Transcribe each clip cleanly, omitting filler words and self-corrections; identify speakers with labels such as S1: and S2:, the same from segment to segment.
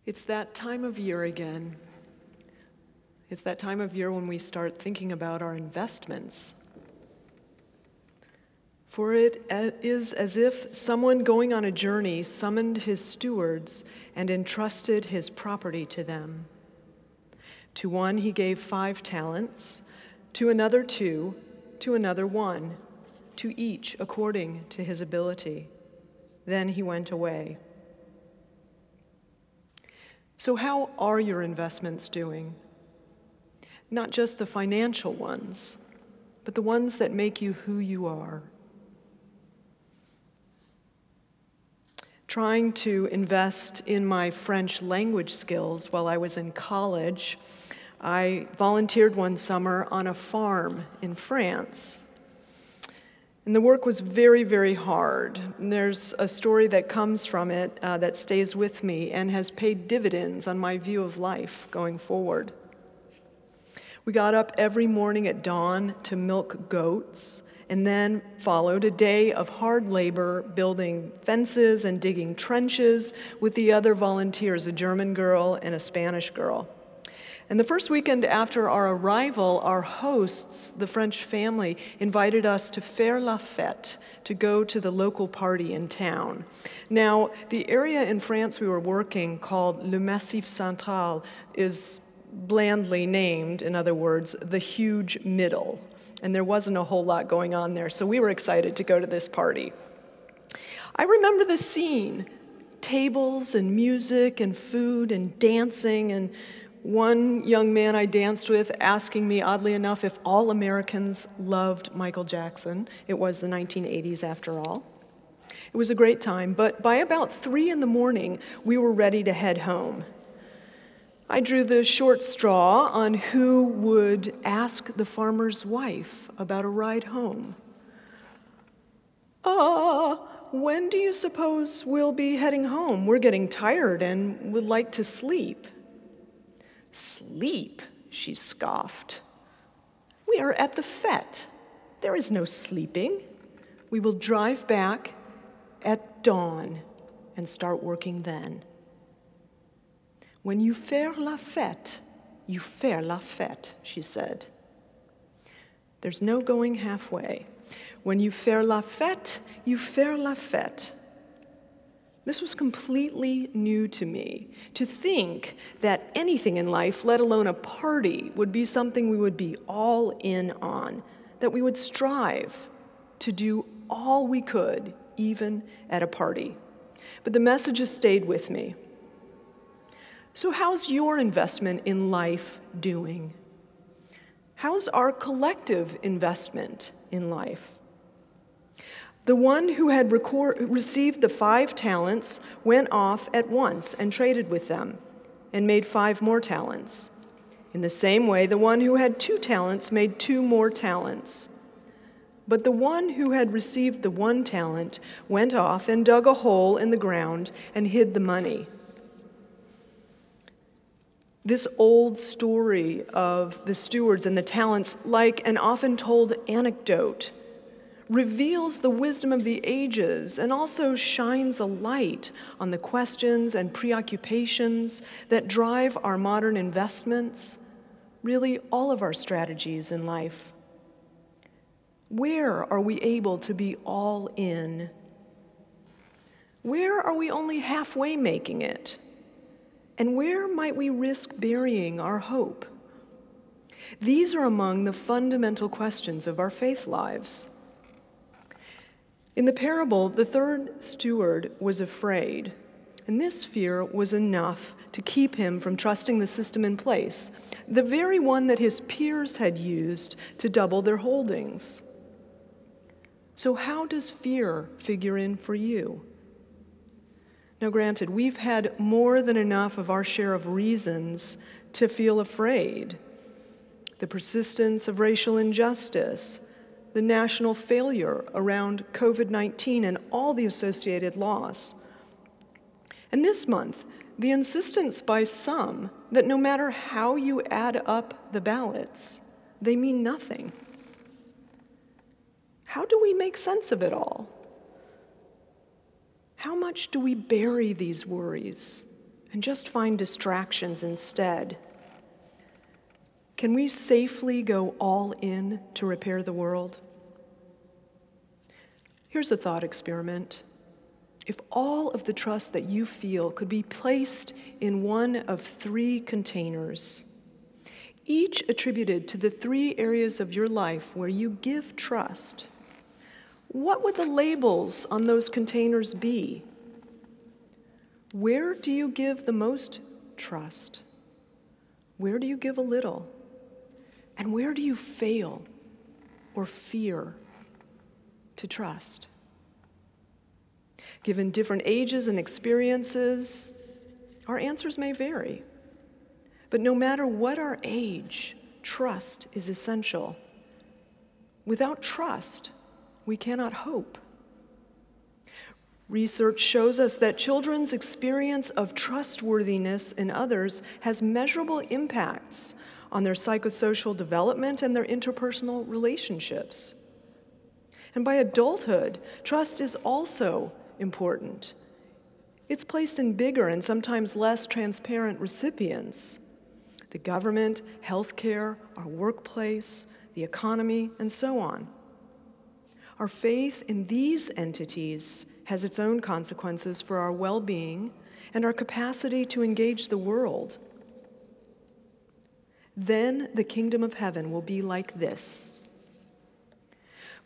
S1: It's that time of year again. It's that time of year when we start thinking about our investments. For it is as if someone going on a journey summoned his stewards and entrusted his property to them. To one he gave 5 talents, to another 2, to another 1, to each according to his ability. Then he went away. So how are your investments doing? Not just the financial ones, but the ones that make you who you are. Trying to invest in my French language skills while I was in college, I volunteered one summer on a farm in France. And the work was very, very hard. And there's a story that comes from it that stays with me and has paid dividends on my view of life going forward. We got up every morning at dawn to milk goats, and then followed a day of hard labor building fences and digging trenches with the other volunteers, a German girl and a Spanish girl. And the first weekend after our arrival, our hosts, the French family, invited us to Faire la Fete, to go to the local party in town. Now, the area in France we were working, called Le Massif Central, is blandly named, in other words, the huge middle. And there wasn't a whole lot going on there, so we were excited to go to this party. I remember the scene, tables and music and food and dancing, and one young man I danced with asking me, oddly enough, if all Americans loved Michael Jackson. It was the 1980s after all. It was a great time, but by about 3 in the morning, we were ready to head home. I drew the short straw on who would ask the farmer's wife about a ride home. When do you suppose we'll be heading home? We're getting tired and would like to sleep. Sleep, she scoffed. We are at the fete. There is no sleeping. We will drive back at dawn and start working then. When you faire la fete, you faire la fete, she said. There's no going halfway. When you faire la fete, you faire la fete. This was completely new to me, to think that anything in life, let alone a party, would be something we would be all in on, that we would strive to do all we could, even at a party. But the message has stayed with me. So how's your investment in life doing? How's our collective investment in life? The one who had received the 5 talents went off at once and traded with them and made 5 more talents. In the same way, the one who had 2 talents made 2 more talents. But the one who had received the 1 talent went off and dug a hole in the ground and hid the money. This old story of the stewards and the talents, like an often told anecdote, reveals the wisdom of the ages and also shines a light on the questions and preoccupations that drive our modern investments, really all of our strategies in life. Where are we able to be all in? Where are we only halfway making it? And where might we risk burying our hope? These are among the fundamental questions of our faith lives. In the parable, the 3rd steward was afraid, and this fear was enough to keep him from trusting the system in place, the very one that his peers had used to double their holdings. So how does fear figure in for you? Now, granted, we've had more than enough of our share of reasons to feel afraid. The persistence of racial injustice, the national failure around COVID-19 and all the associated loss. And this month, the insistence by some that no matter how you add up the ballots, they mean nothing. How do we make sense of it all? How much do we bury these worries and just find distractions instead? Can we safely go all in to repair the world? Here's a thought experiment. If all of the trust that you feel could be placed in one of 3 containers, each attributed to the 3 areas of your life where you give trust, what would the labels on those containers be? Where do you give the most trust? Where do you give a little? And where do you fail or fear to trust? Given different ages and experiences, our answers may vary. But no matter what our age, trust is essential. Without trust, we cannot hope. Research shows us that children's experience of trustworthiness in others has measurable impacts on their psychosocial development and their interpersonal relationships. And by adulthood, trust is also important. It's placed in bigger and sometimes less transparent recipients: the government, healthcare, our workplace, the economy, and so on. Our faith in these entities has its own consequences for our well-being and our capacity to engage the world. Then the kingdom of heaven will be like this.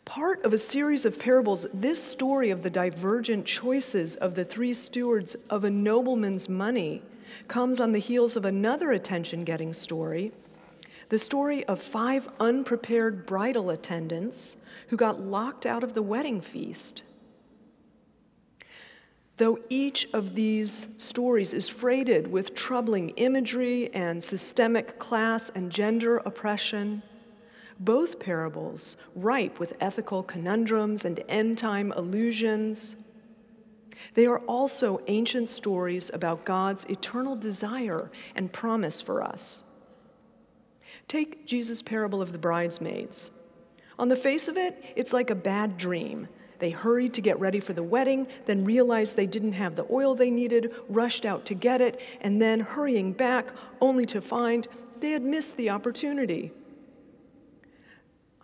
S1: Part of a series of parables, this story of the divergent choices of the 3 stewards of a nobleman's money comes on the heels of another attention-getting story, the story of 5 unprepared bridal attendants who got locked out of the wedding feast. Though each of these stories is freighted with troubling imagery and systemic class and gender oppression, both parables, ripe with ethical conundrums and end-time allusions, they are also ancient stories about God's eternal desire and promise for us. Take Jesus' parable of the bridesmaids. On the face of it, it's like a bad dream. They hurried to get ready for the wedding, then realized they didn't have the oil they needed, rushed out to get it, and then hurrying back only to find they had missed the opportunity.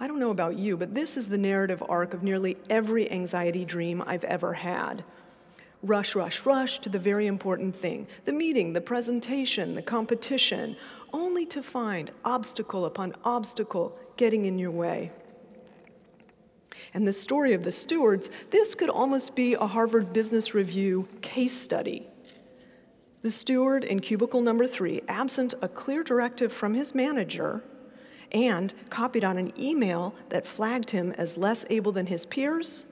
S1: I don't know about you, but this is the narrative arc of nearly every anxiety dream I've ever had. Rush, rush, rush to the very important thing, the meeting, the presentation, the competition, only to find obstacle upon obstacle getting in your way. And the story of the stewards, this could almost be a Harvard Business Review case study. The steward in cubicle number 3, absent a clear directive from his manager, and copied on an email that flagged him as less able than his peers,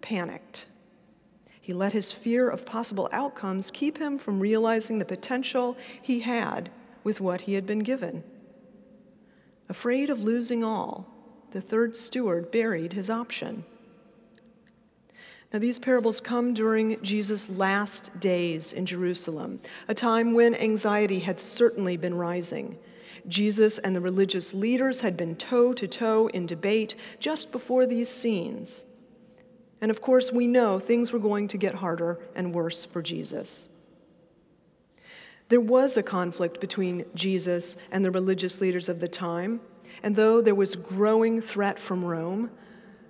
S1: panicked. He let his fear of possible outcomes keep him from realizing the potential he had with what he had been given. Afraid of losing all, the 3rd steward buried his option. Now, these parables come during Jesus' last days in Jerusalem, a time when anxiety had certainly been rising. Jesus and the religious leaders had been toe-to-toe in debate just before these scenes. And of course, we know things were going to get harder and worse for Jesus. There was a conflict between Jesus and the religious leaders of the time, and though there was growing threat from Rome,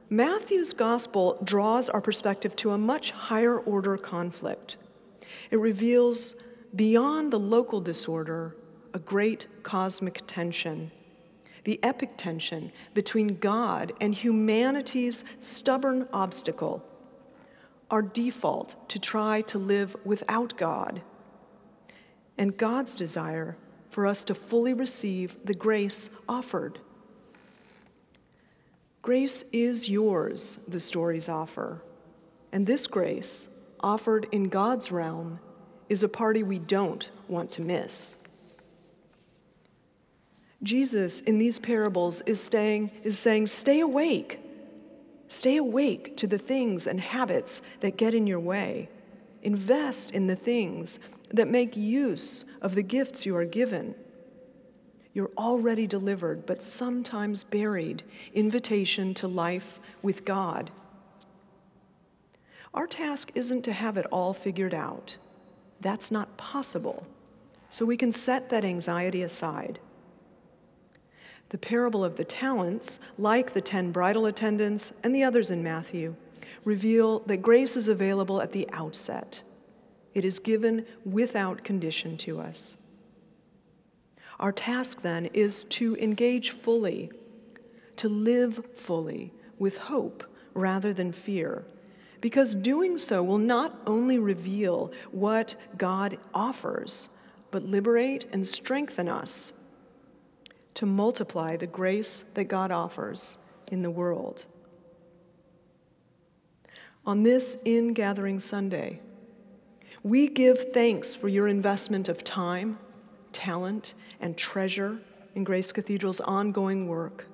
S1: Matthew's gospel draws our perspective to a much higher order conflict. It reveals beyond the local disorder a great cosmic tension, the epic tension between God and humanity's stubborn obstacle, our default to try to live without God, and God's desire for us to fully receive the grace offered. Grace is yours, the stories offer, and this grace, offered in God's realm, is a party we don't want to miss. Jesus, in these parables, is saying, stay awake. Stay awake to the things and habits that get in your way. Invest in the things that make use of the gifts you are given. Your already delivered, but sometimes buried, invitation to life with God. Our task isn't to have it all figured out. that's not possible. So we can set that anxiety aside. The parable of the talents, like the 10 bridal attendants and the others in Matthew, reveal that grace is available at the outset. It is given without condition to us. Our task then is to engage fully, to live fully with hope rather than fear, because doing so will not only reveal what God offers, but liberate and strengthen us to multiply the grace that God offers in the world. On this In-Gathering Sunday, we give thanks for your investment of time, talent, and treasure in Grace Cathedral's ongoing work.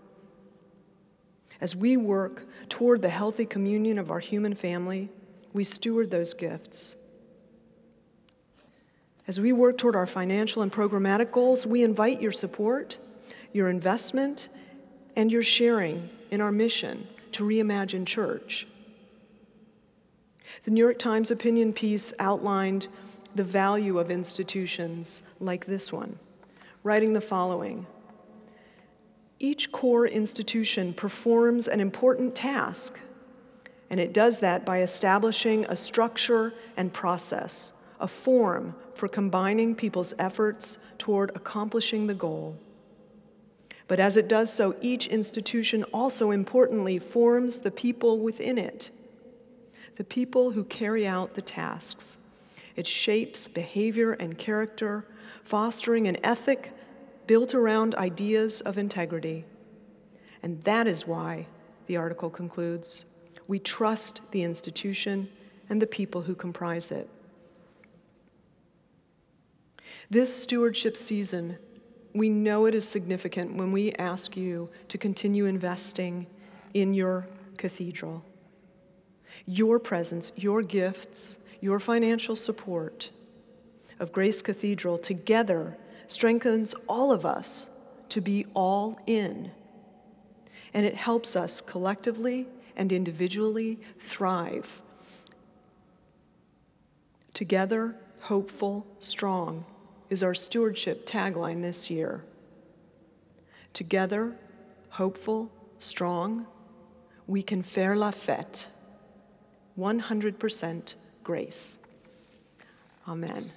S1: As we work toward the healthy communion of our human family, we steward those gifts. As we work toward our financial and programmatic goals, we invite your support, your investment, and your sharing in our mission to reimagine church. The New York Times opinion piece outlined the value of institutions like this one, writing the following: each core institution performs an important task, and it does that by establishing a structure and process, a form for combining people's efforts toward accomplishing the goal. But as it does so, each institution also importantly forms the people within it, the people who carry out the tasks. It shapes behavior and character, fostering an ethic built around ideas of integrity. And that is why, the article concludes, we trust the institution and the people who comprise it. This stewardship season, we know it is significant when we ask you to continue investing in your cathedral. Your presence, your gifts, your financial support of Grace Cathedral together strengthens all of us to be all in. And it helps us collectively and individually thrive. Together, hopeful, strong is our stewardship tagline this year. Together, hopeful, strong, we can faire la fete. 100% grace. Amen.